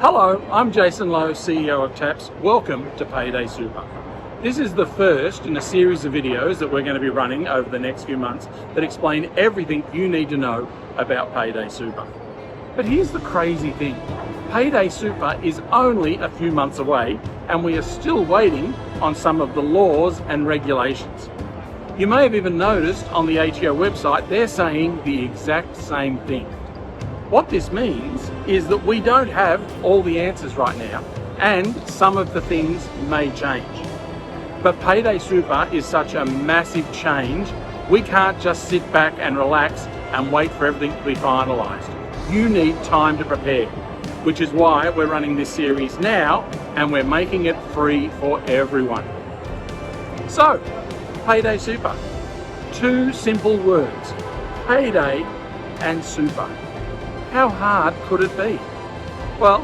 Hello, I'm Jason Lowe, CEO of eTAPS. Welcome to Payday Super. This is the first in a series of videos that we're going to be running over the next few months that explain everything you need to know about Payday Super. But here's the crazy thing. Payday Super is only a few months away and we are still waiting on some of the laws and regulations. You may have even noticed on the ATO website they're saying the exact same thing. What this means is that we don't have all the answers right now and some of the things may change. But Payday Super is such a massive change, we can't just sit back and relax and wait for everything to be finalised. You need time to prepare, which is why we're running this series now and we're making it free for everyone. So, Payday Super. Two simple words, payday and super. How hard could it be? Well,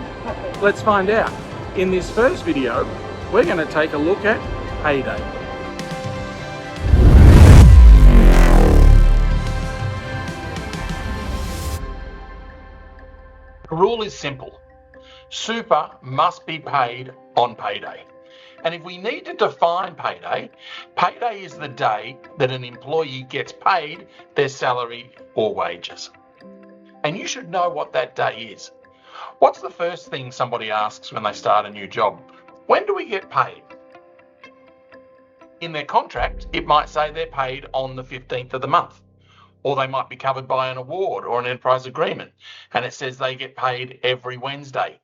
let's find out. In this first video, we're going to take a look at payday. The rule is simple. Super must be paid on payday. And if we need to define payday, payday is the day that an employee gets paid their salary or wages. And you should know what that day is. What's the first thing somebody asks when they start a new job? When do we get paid? In their contract, it might say they're paid on the 15th of the month, or they might be covered by an award or an enterprise agreement, and it says they get paid every Wednesday.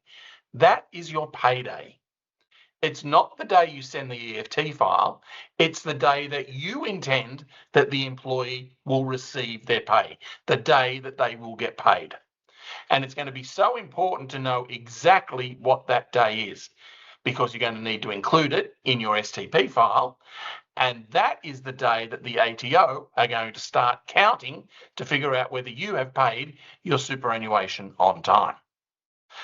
That is your payday. It's not the day you send the EFT file, it's the day that you intend that the employee will receive their pay, the day that they will get paid. And it's going to be so important to know exactly what that day is, because you're going to need to include it in your STP file, and that is the day that the ATO are going to start counting to figure out whether you have paid your superannuation on time.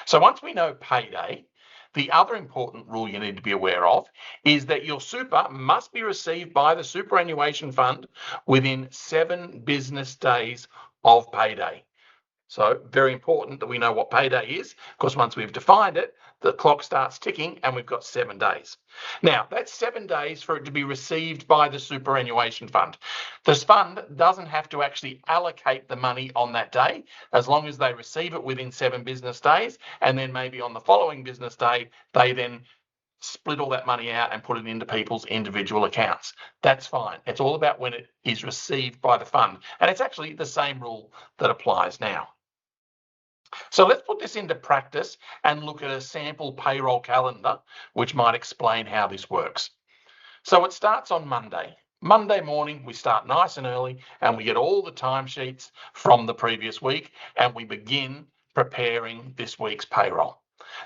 So once we know payday, the other important rule you need to be aware of is that your super must be received by the superannuation fund within 7 business days of payday. So very important that we know what payday is, because once we've defined it, the clock starts ticking and we've got 7 days. Now, that's 7 days for it to be received by the superannuation fund. This fund doesn't have to actually allocate the money on that day, as long as they receive it within 7 business days, and then maybe on the following business day, they then split all that money out and put it into people's individual accounts. That's fine. It's all about when it is received by the fund. And it's actually the same rule that applies now. So let's put this into practice and look at a sample payroll calendar, which might explain how this works. So it starts on Monday. Monday morning, we start nice and early and we get all the timesheets from the previous week and we begin preparing this week's payroll.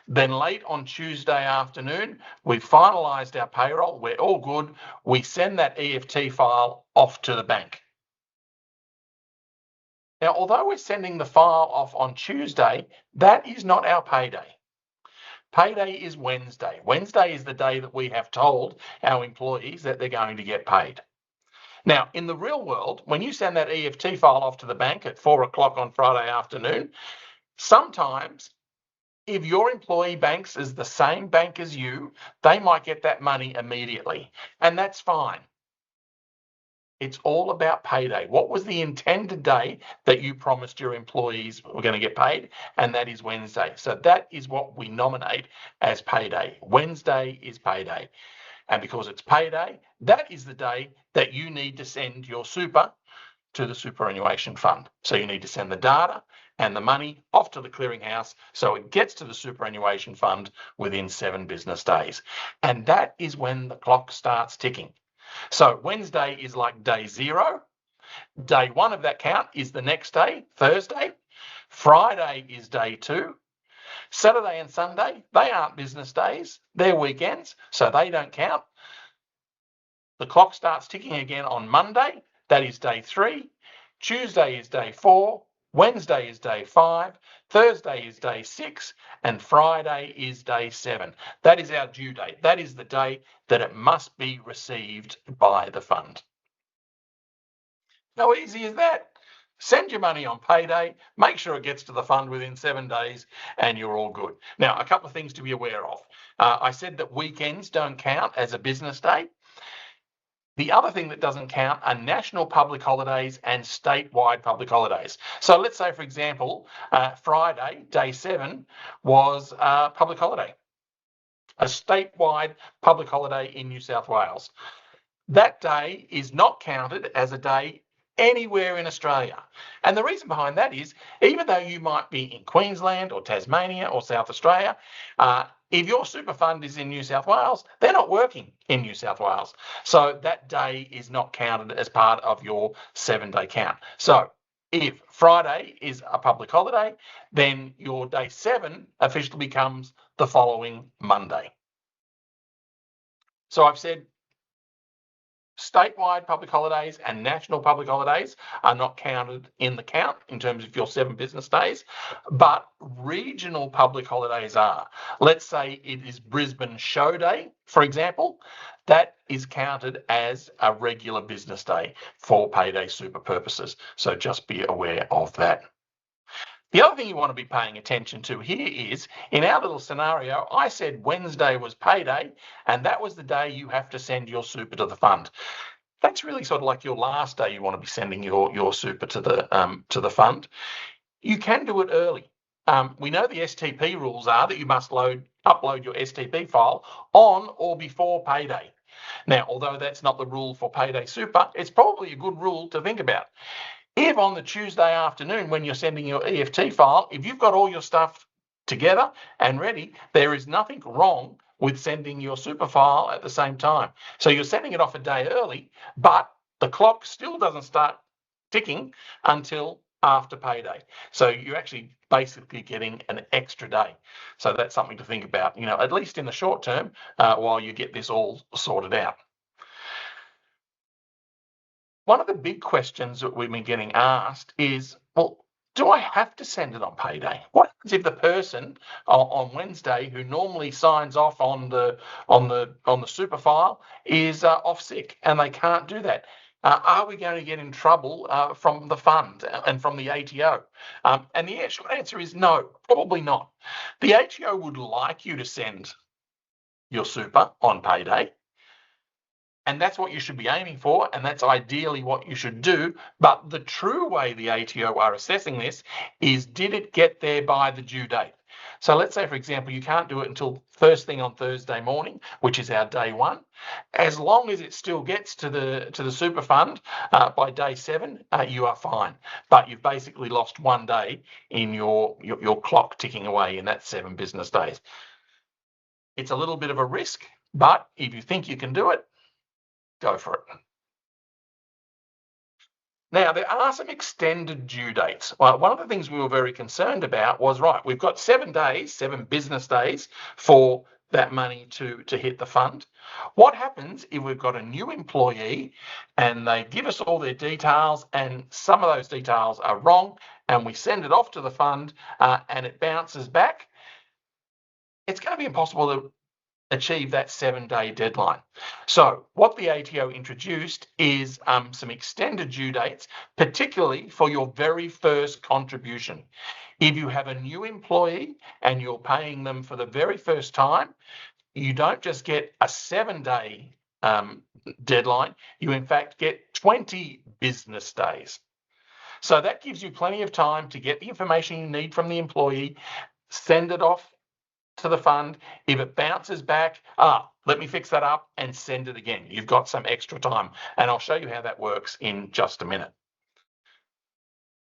Then late on Tuesday afternoon, we've finalised our payroll. We're all good. We send that EFT file off to the bank. Now, although we're sending the file off on Tuesday, that is not our payday. Payday is Wednesday. Wednesday is the day that we have told our employees that they're going to get paid. Now, in the real world, when you send that EFT file off to the bank at 4 o'clock on Friday afternoon, sometimes if your employee banks as the same bank as you, they might get that money immediately, and that's fine. It's all about payday. What was the intended day that you promised your employees were going to get paid? And that is Wednesday. So that is what we nominate as payday. Wednesday is payday. And because it's payday, that is the day that you need to send your super to the superannuation fund. So you need to send the data and the money off to the clearinghouse so it gets to the superannuation fund within 7 business days. And that is when the clock starts ticking. So Wednesday is like day 0. Day 1 of that count is the next day, Thursday. Friday is day 2. Saturday and Sunday, they aren't business days, they're weekends, so they don't count. The clock starts ticking again on Monday, that is day 3. Tuesday is day 4. Wednesday is day 5, Thursday is day 6, and Friday is day 7. That is our due date. That is the day that it must be received by the fund. How easy is that? Send your money on payday, make sure it gets to the fund within 7 days, and you're all good. Now, a couple of things to be aware of. I said that weekends don't count as a business day. The other thing that doesn't count are national public holidays and statewide public holidays. So let's say, for example, Friday, day 7, was a public holiday, a statewide public holiday in New South Wales. That day is not counted as a day anywhere in Australia. And the reason behind that is, even though you might be in Queensland or Tasmania or South Australia, if your super fund is in New South Wales, they're not working in New South Wales. So that day is not counted as part of your 7-day count. So if Friday is a public holiday, then your day 7 officially becomes the following Monday. So I've said statewide public holidays and national public holidays are not counted in the count in terms of your 7 business days, but regional public holidays are. Let's say it is Brisbane Show Day, for example. That is counted as a regular business day for Payday Super purposes. So just be aware of that. The other thing you want to be paying attention to here is, in our little scenario, I said Wednesday was payday, and that was the day you have to send your super to the fund. That's really sort of like your last day you want to be sending your super to the fund. You can do it early. We know the STP rules are that you must upload your STP file on or before payday. Now, although that's not the rule for Payday Super, it's probably a good rule to think about. If on the Tuesday afternoon when you're sending your EFT file, if you've got all your stuff together and ready, there is nothing wrong with sending your super file at the same time. So you're sending it off a day early, but the clock still doesn't start ticking until after payday. So you're actually basically getting an extra day. So that's something to think about, at least in the short term, while you get this all sorted out. One of the big questions that we've been getting asked is, well, do I have to send it on payday? What happens if the person on Wednesday who normally signs off on the super file is off sick and they can't do that? Are we going to get in trouble from the fund and from the ATO? And the short answer is no, probably not. The ATO would like you to send your super on payday. And that's what you should be aiming for, and that's ideally what you should do. But the true way the ATO are assessing this is, did it get there by the due date? So let's say, for example, you can't do it until first thing on Thursday morning, which is our day 1. As long as it still gets to the super fund by day 7, you are fine. But you've basically lost 1 day in your clock ticking away in that 7 business days. It's a little bit of a risk, but if you think you can do it, go for it. Now, there are some extended due dates. Well, one of the things we were very concerned about was, right, we've got 7 days, 7 business days for that money to hit the fund. What happens if we've got a new employee and they give us all their details and some of those details are wrong and we send it off to the fund and it bounces back? It's going to be impossible to achieve that 7-day deadline. So what the ATO introduced is some extended due dates, particularly for your very first contribution. If you have a new employee and you're paying them for the very first time, you don't just get a 7-day deadline, you in fact get 20 business days. So that gives you plenty of time to get the information you need from the employee, send it off to the fund. If it bounces back, let me fix that up and send it again. You've got some extra time, and I'll show you how that works in just a minute.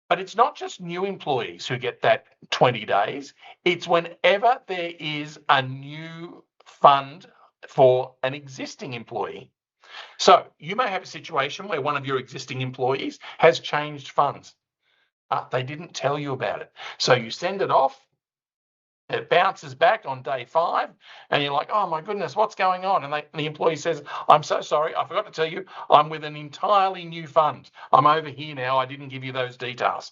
But it's not just new employees who get that 20 days. It's whenever there is a new fund for an existing employee. So you may have a situation where one of your existing employees has changed funds. They didn't tell you about it. So you send it off. It bounces back on day 5 and you're like, oh my goodness, what's going on? And the employee says, I'm so sorry, I forgot to tell you, I'm with an entirely new fund. I'm over here now, I didn't give you those details.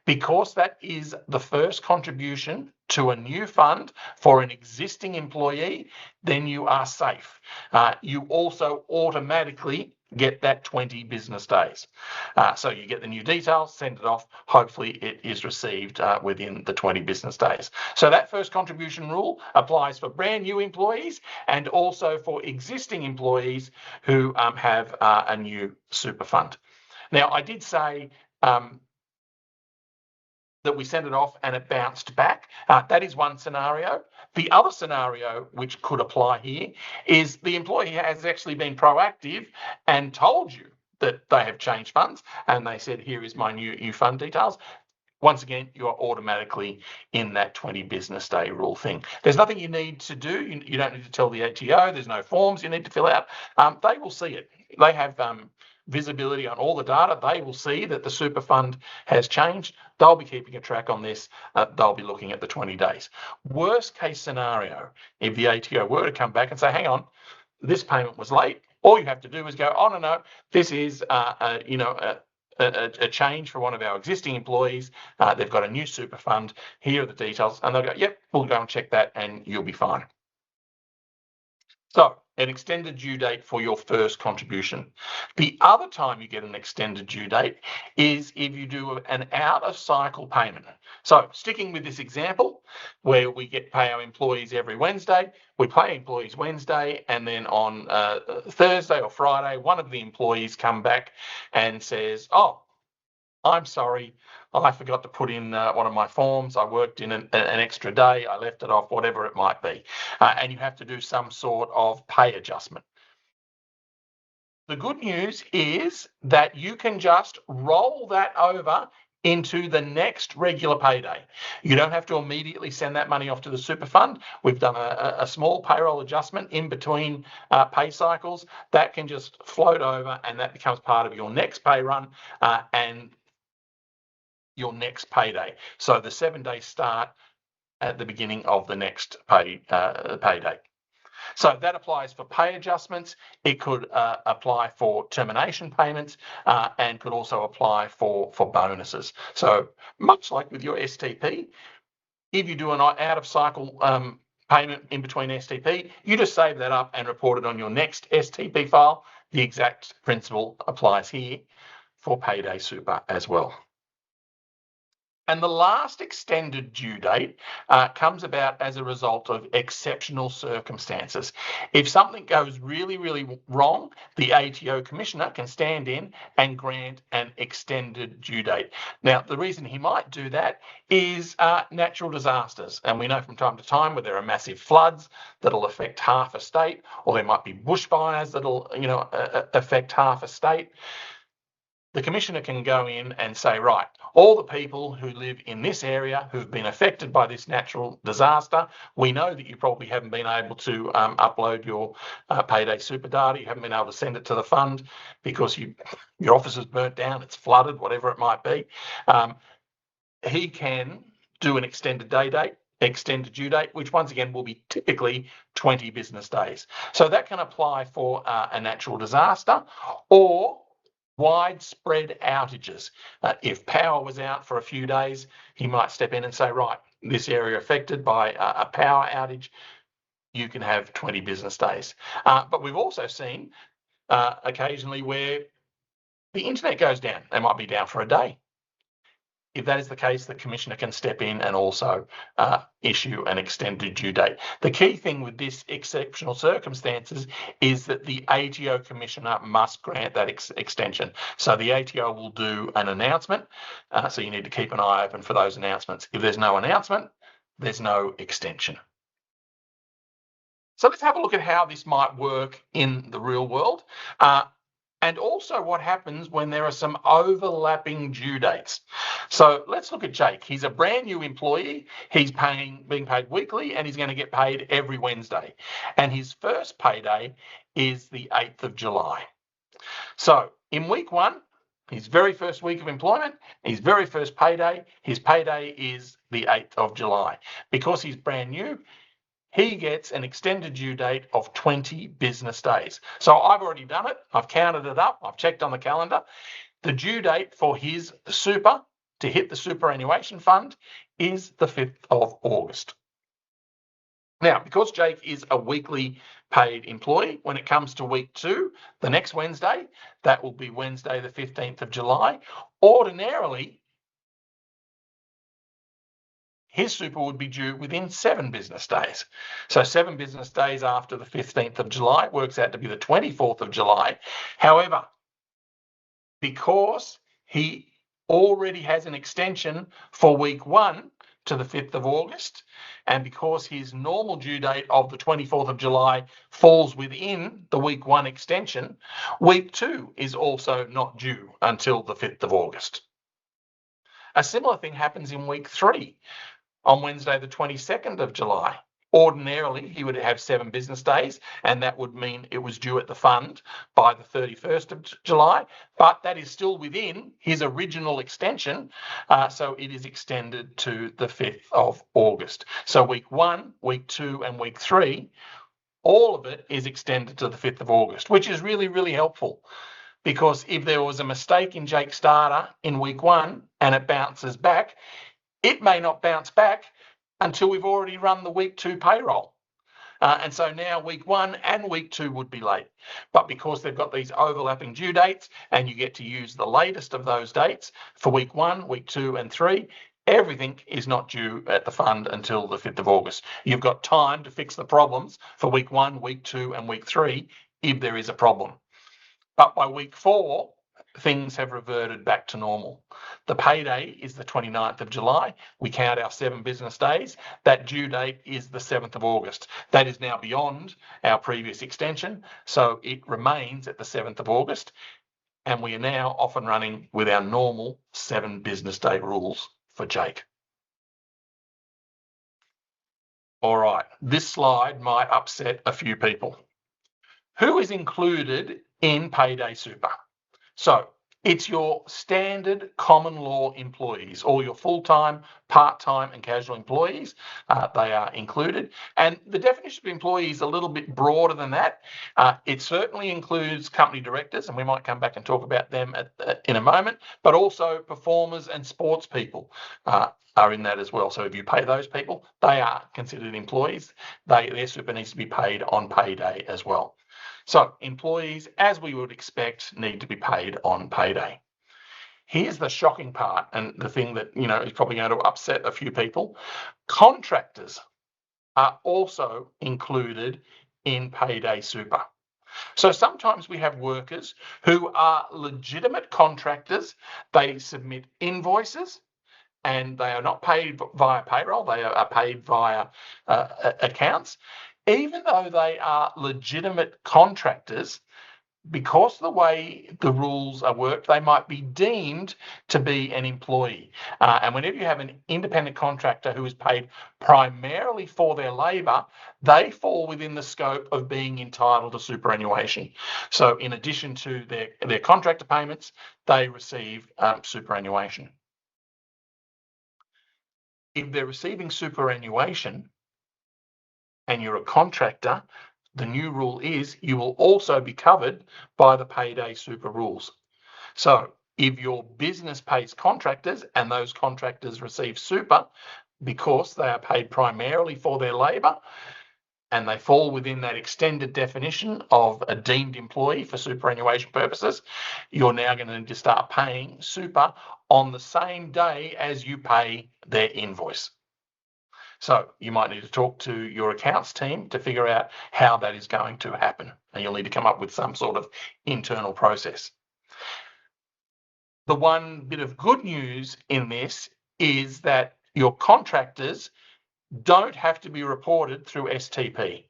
Because that is the first contribution to a new fund for an existing employee, then you are safe. You also automatically get that 20 business days. So you get the new details, send it off. Hopefully it is received within the 20 business days. So that first contribution rule applies for brand new employees and also for existing employees who have a new super fund. Now, I did say that we sent it off and it bounced back. That is one scenario. The other scenario which could apply here is the employee has actually been proactive and told you that they have changed funds and they said, here is my new fund details. Once again, you are automatically in that 20 business day rule thing. There's nothing you need to do. You don't need to tell the ATO. There's no forms you need to fill out. They will see it. They have visibility on all the data. They will see that the super fund has changed. They'll be keeping a track on this. They'll be looking at the 20 days. Worst case scenario, if the ATO were to come back and say, hang on, this payment was late, all you have to do is go, oh, no, this is, a change for one of our existing employees. They've got a new super fund. Here are the details. And they'll go, yep, we'll go and check that and you'll be fine. So an extended due date for your first contribution. The other time you get an extended due date is if you do an out of cycle payment. So sticking with this example where we pay our employees every Wednesday, we pay employees Wednesday and then on Thursday or Friday, one of the employees come back and says, oh, I'm sorry, I forgot to put in one of my forms. I worked in an extra day. I left it off, whatever it might be. And you have to do some sort of pay adjustment. The good news is that you can just roll that over into the next regular payday. You don't have to immediately send that money off to the super fund. We've done a small payroll adjustment in between pay cycles. That can just float over and that becomes part of your next pay run and your next payday. So the 7 days start at the beginning of the next payday. So that applies for pay adjustments. It could apply for termination payments and could also apply for bonuses. So much like with your STP, if you do an out of cycle payment in between STP, you just save that up and report it on your next STP file. The exact principle applies here for Payday Super as well. And the last extended due date comes about as a result of exceptional circumstances. If something goes really, really wrong, the ATO commissioner can stand in and grant an extended due date. Now, the reason he might do that is natural disasters. And we know from time to time where there are massive floods that'll affect half a state, or there might be bushfires that'll, affect half a state. The commissioner can go in and say, right, all the people who live in this area who've been affected by this natural disaster, we know that you probably haven't been able to upload your Payday Super data. You haven't been able to send it to the fund because your office is burnt down, it's flooded, whatever it might be. He can do an extended due date, which once again will be typically 20 business days. So that can apply for a natural disaster or widespread outages. If power was out for a few days, he might step in and say, right, this area affected by a power outage, you can have 20 business days. But we've also seen occasionally where the internet goes down. It might be down for a day. If that is the case, the commissioner can step in and also issue an extended due date. The key thing with this exceptional circumstances is that the ATO commissioner must grant that extension. So the ATO will do an announcement. So you need to keep an eye open for those announcements. If there's no announcement, there's no extension. So let's have a look at how this might work in the real world. And also what happens when there are some overlapping due dates. So let's look at Jake. He's a brand new employee. He's being paid weekly and he's going to get paid every Wednesday. And his first payday is the 8th of July. So in week one, his very first week of employment, his very first payday, his payday is the 8th of July. Because he's brand new, he gets an extended due date of 20 business days. So I've already done it. I've counted it up. I've checked on the calendar. The due date for his super to hit the superannuation fund is the 5th of August. Now, because Jake is a weekly paid employee, when it comes to week 2, the next Wednesday, that will be Wednesday the 15th of July, ordinarily his super would be due within 7 business days. So 7 business days after the 15th of July works out to be the 24th of July. However, because he already has an extension for week 1 to the 5th of August, and because his normal due date of the 24th of July falls within the week 1 extension, week 2 is also not due until the 5th of August. A similar thing happens in week 3 on Wednesday, the 22nd of July. Ordinarily, he would have 7 business days, and that would mean it was due at the fund by the 31st of July, but that is still within his original extension, so it is extended to the 5th of August. So week 1, week 2, and week 3, all of it is extended to the 5th of August, which is really, really helpful. Because if there was a mistake in Jake's data in week 1 and it bounces back, it may not bounce back until we've already run the week 2 payroll. And so now week 1 and week 2 would be late. But because they've got these overlapping due dates and you get to use the latest of those dates for week 1, week 2, and 3, everything is not due at the fund until the 5th of August. You've got time to fix the problems for week 1, week 2, and week 3 if there is a problem. But by week 4, things have reverted back to normal. The payday is the 29th of July. We count our 7 business days. That due date is the 7th of August. That is now beyond our previous extension, so it remains at the 7th of August, and we are now off and running with our normal 7 business day rules for Jake. All right, this slide might upset a few people. Who is included in Payday Super? So it's your standard common law employees, all your full-time, part-time and casual employees, they are included. And the definition of employee is a little bit broader than that. It certainly includes company directors, and we might come back and talk about them in a moment, but also performers and sports people are in that as well. So if you pay those people, they are considered employees. Their super needs to be paid on payday as well. So employees, as we would expect, need to be paid on payday. Here's the shocking part, and the thing that is probably going to upset a few people. Contractors are also included in Payday Super. So sometimes we have workers who are legitimate contractors. They submit invoices, and they are not paid via payroll. They are paid via accounts. Even though they are legitimate contractors, because of the way the rules are worked, they might be deemed to be an employee. And whenever you have an independent contractor who is paid primarily for their labour, they fall within the scope of being entitled to superannuation. So in addition to their contractor payments, they receive superannuation. If they're receiving superannuation, and you're a contractor, the new rule is you will also be covered by the Payday Super rules. So if your business pays contractors and those contractors receive super because they are paid primarily for their labour and they fall within that extended definition of a deemed employee for superannuation purposes, you're now going to need to start paying super on the same day as you pay their invoice. So you might need to talk to your accounts team to figure out how that is going to happen. And you'll need to come up with some sort of internal process. The one bit of good news in this is that your contractors don't have to be reported through STP.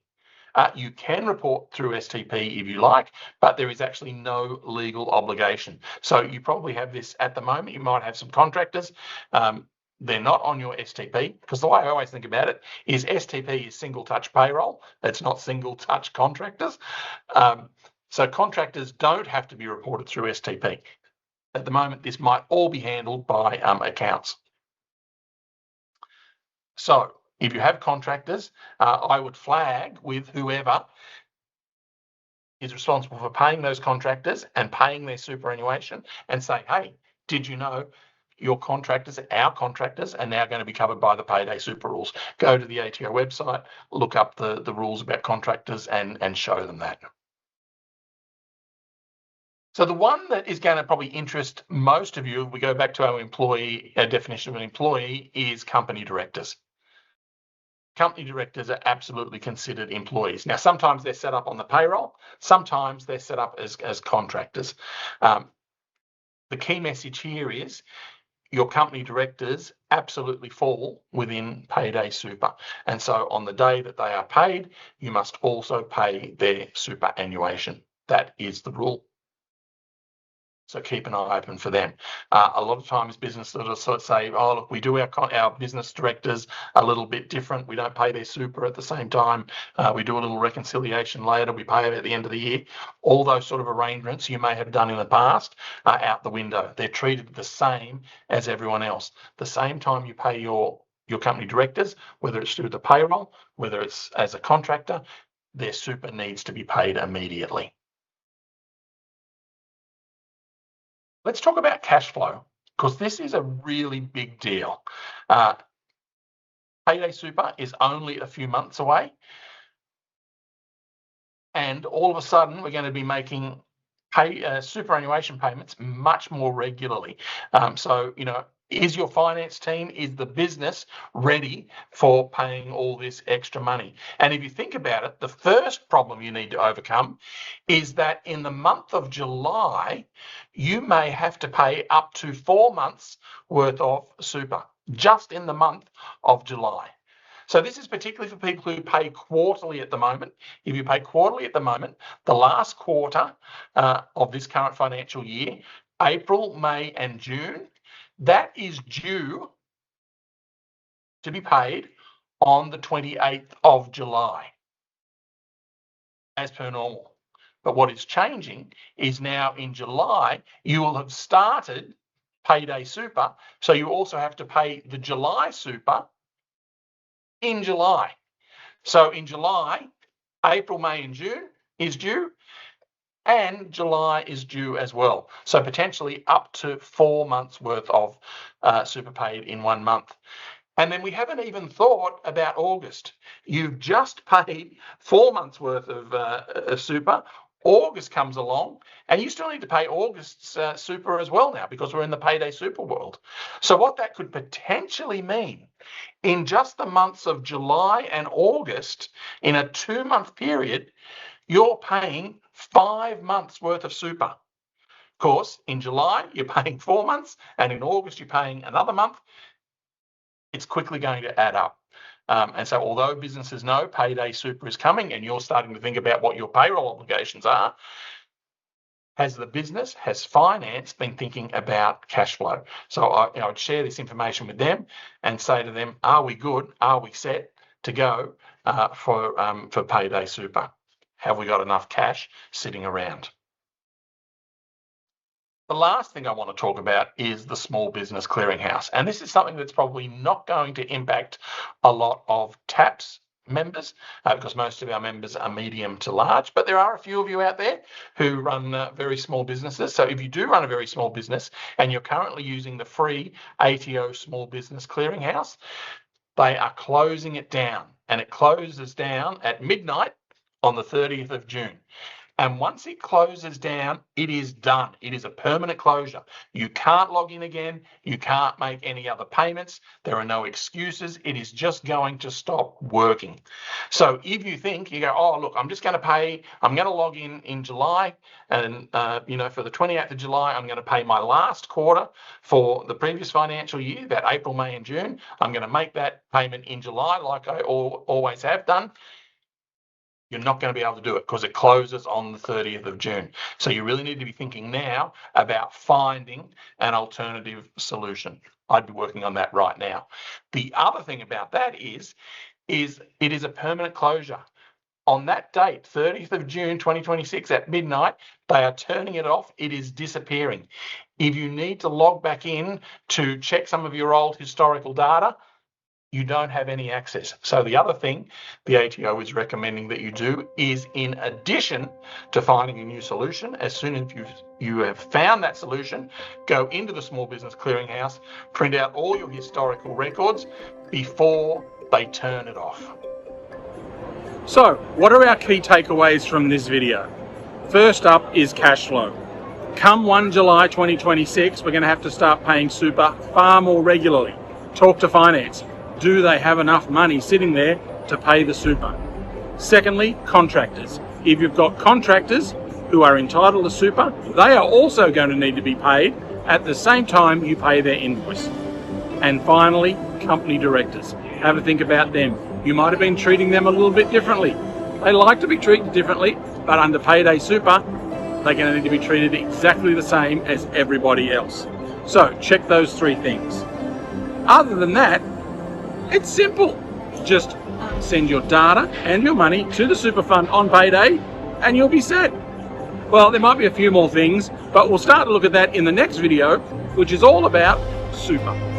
You can report through STP if you like, but there is actually no legal obligation. So you probably have this at the moment. You might have some contractors. They're not on your STP, because the way I always think about it is STP is single touch payroll. It's not single touch contractors. So contractors don't have to be reported through STP. At the moment, this might all be handled by accounts. So if you have contractors, I would flag with whoever is responsible for paying those contractors and paying their superannuation and say, hey, did you know your contractors, our contractors, are now going to be covered by the Payday Super rules. Go to the ATO website, look up the rules about contractors and show them that. So the one that is going to probably interest most of you, if we go back to our definition of an employee, is company directors. Company directors are absolutely considered employees. Now, sometimes they're set up on the payroll, sometimes they're set up as contractors. The key message here is your company directors absolutely fall within Payday Super. And so on the day that they are paid, you must also pay their superannuation. That is the rule. So keep an eye open for them. A lot of times businesses will sort of say, oh, look, we do our business directors a little bit different. We don't pay their super at the same time. We do a little reconciliation later. We pay them at the end of the year. All those sort of arrangements you may have done in the past are out the window. They're treated the same as everyone else. The same time you pay your company directors, whether it's through the payroll, whether it's as a contractor, their super needs to be paid immediately. Let's talk about cash flow, because this is a really big deal. Payday Super is only a few months away, and all of a sudden we're going to be making superannuation payments much more regularly. So, is your finance team, is the business ready for paying all this extra money? And if you think about it, the first problem you need to overcome is that in the month of July, you may have to pay up to 4 months worth of super just in the month of July. So this is particularly for people who pay quarterly at the moment. If you pay quarterly at the moment, the last quarter of this current financial year, April, May, and June, that is due to be paid on the 28th of July, as per normal. But what is changing is now in July, you will have started Payday Super, so you also have to pay the July super in July. So in July, April, May, and June is due, and July is due as well. So potentially up to 4 months worth of super paid in 1 month. And then we haven't even thought about August. You've just paid 4 months worth of super. August comes along, and you still need to pay August's super as well now, because we're in the Payday Super world. So what that could potentially mean, in just the months of July and August, in a 2-month period, you're paying 5 months worth of super. Of course, in July, you're paying 4 months, and in August, you're paying another month. It's quickly going to add up. And so although businesses know Payday Super is coming and you're starting to think about what your payroll obligations are, has the business, has finance been thinking about cash flow? So I would share this information with them and say to them, are we good? Are we set to go for Payday Super? Have we got enough cash sitting around? The last thing I want to talk about is the small business clearinghouse. And this is something that's probably not going to impact a lot of eTAPS members because most of our members are medium to large, but there are a few of you out there who run very small businesses. So if you do run a very small business and you're currently using the free ATO Small Business Clearinghouse, they are closing it down, and it closes down at midnight on the 30th of June. And once it closes down, it is done. It is a permanent closure. You can't log in again. You can't make any other payments. There are no excuses. It is just going to stop working. So if you think, you go, oh, look, I'm just going to pay, I'm going to log in July, and, for the 28th of July, I'm going to pay my last quarter for the previous financial year, that April, May, and June. I'm going to make that payment in July like I always have done. You're not going to be able to do it because it closes on the 30th of June. So you really need to be thinking now about finding an alternative solution. I'd be working on that right now. The other thing about that is it is a permanent closure. On that date, 30th of June 2026 at midnight, they are turning it off. It is disappearing. If you need to log back in to check some of your old historical data, you don't have any access. So the other thing the ATO is recommending that you do is, in addition to finding a new solution, as soon as you have found that solution, go into the Small Business Clearinghouse, print out all your historical records before they turn it off. So, what are our key takeaways from this video? First up is cash flow. Come 1 July 2026, we're going to have to start paying super far more regularly. Talk to finance. Do they have enough money sitting there to pay the super? Secondly, contractors. If you've got contractors who are entitled to super, they are also going to need to be paid at the same time you pay their invoice. And finally, company directors. Have a think about them. You might have been treating them a little bit differently. They like to be treated differently, but under Payday Super, they're going to need to be treated exactly the same as everybody else. So check those 3 things. Other than that, it's simple. Just send your data and your money to the super fund on payday and you'll be set. Well, there might be a few more things, but we'll start to look at that in the next video, which is all about super.